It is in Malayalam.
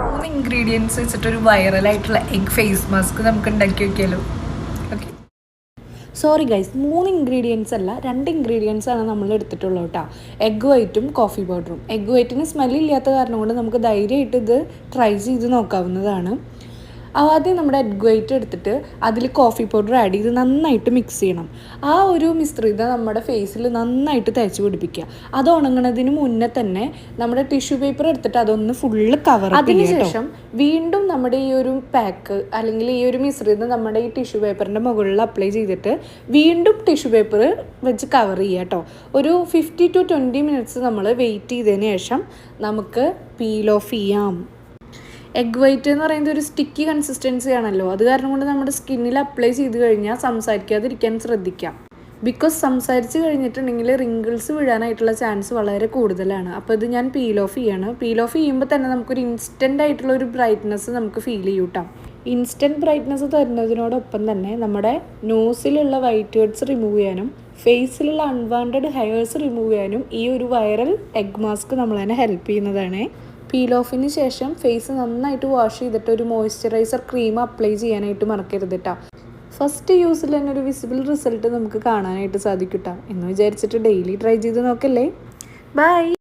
മൂന്ന് ഇൻഗ്രീഡിയൻസ് വെച്ചിട്ടൊരു വൈറലായിട്ടുള്ള എഗ് ഫേസ് മാസ്ക് നമുക്ക് ഉണ്ടാക്കി വെക്കാമല്ലോ. ഓക്കെ, സോറി ഗൈസ്, 3 ഇൻഗ്രീഡിയൻസ് അല്ല, 2 ഇൻഗ്രീഡിയൻസ് ആണ് നമ്മൾ എടുത്തിട്ടുള്ളൂ കേട്ടോ. എഗ് വൈറ്റും കോഫി പൗഡറും. എഗ് വൈറ്റിന് സ്മെല്ലില്ലാത്ത കാരണം കൊണ്ട് നമുക്ക് ധൈര്യമായിട്ട് ഇത് ട്രൈ ചെയ്ത് നോക്കാവുന്നതാണ്. ആദ്യം നമ്മുടെ എഗ് വൈറ്റ് എടുത്തിട്ട് അതിൽ കോഫി പൗഡർ ആഡ് ചെയ്ത് നന്നായിട്ട് മിക്സ് ചെയ്യണം. ആ ഒരു മിശ്രിതം നമ്മുടെ ഫേസിൽ നന്നായിട്ട് തേച്ച് പിടിപ്പിക്കുക. അത് ഉണങ്ങുന്നതിന് മുന്നേ തന്നെ നമ്മുടെ ടിഷ്യൂ പേപ്പർ എടുത്തിട്ട് അതൊന്ന് ഫുള്ള് കവർ. അതിനുശേഷം വീണ്ടും നമ്മുടെ ഈ ഒരു പാക്ക് അല്ലെങ്കിൽ ഈ ഒരു മിശ്രിതം നമ്മുടെ ഈ ടിഷ്യൂ പേപ്പറിൻ്റെ മുകളിൽ അപ്ലൈ ചെയ്തിട്ട് വീണ്ടും ടിഷ്യൂ പേപ്പർ വെച്ച് കവർ ചെയ്യുക കേട്ടോ. ഒരു 50 to 20 മിനിറ്റ്സ് നമ്മൾ വെയിറ്റ് ചെയ്തതിന് ശേഷം നമുക്ക് പീൽ ഓഫ് ചെയ്യാം. എഗ് വൈറ്റ് എന്ന് പറയുന്നത് ഒരു സ്റ്റിക്കി കൺസിസ്റ്റൻസി ആണല്ലോ. അത് കാരണം കൊണ്ട് നമ്മുടെ സ്കിന്നിൽ അപ്ലൈ ചെയ്ത് കഴിഞ്ഞാൽ സംസാരിക്കാതിരിക്കാൻ ശ്രദ്ധിക്കാം. ബിക്കോസ് സംസാരിച്ച് കഴിഞ്ഞിട്ടുണ്ടെങ്കിൽ റിങ്കിൾസ് വീഴാനായിട്ടുള്ള ചാൻസ് വളരെ കൂടുതലാണ്. അപ്പോൾ ഇത് ഞാൻ പീൽ ഓഫ് ചെയ്യാണ്. പീൽ ഓഫ് ചെയ്യുമ്പോൾ തന്നെ നമുക്കൊരു ഇൻസ്റ്റൻ്റ് ആയിട്ടുള്ള ഒരു ബ്രൈറ്റ്നസ് നമുക്ക് ഫീൽ ചെയ്യൂട്ടാം. ഇൻസ്റ്റൻറ്റ് ബ്രൈറ്റ്നസ് തരുന്നതിനോടൊപ്പം തന്നെ നമ്മുടെ നോസിലുള്ള വൈറ്റ് ഹെഡ്സ് റിമൂവ് ചെയ്യാനും ഫേസിലുള്ള അൺവാണ്ടഡ് ഹെയർസ് റിമൂവ് ചെയ്യാനും ഈ ഒരു വൈറൽ എഗ് മാസ്ക് നമ്മൾ തന്നെ ഹെൽപ്പ് ചെയ്യുന്നതാണ്. പീൽ ഓഫിന് ശേഷം ഫേസ് നന്നായിട്ട് വാഷ് ചെയ്തിട്ട് ഒരു മോയ്സ്ചറൈസർ ക്രീം അപ്ലൈ ചെയ്യാനായിട്ട് മറക്കരുത് കേട്ടോ. ഫസ്റ്റ് യൂസിൽ തന്നെ ഒരു വിസിബിൾ റിസൾട്ട് നമുക്ക് കാണാനായിട്ട് സാധിക്കും കേട്ടോ. എന്ന് വിചാരിച്ചിട്ട് ഡെയിലി ട്രൈ ചെയ്ത് നോക്കല്ലേ. ബൈ.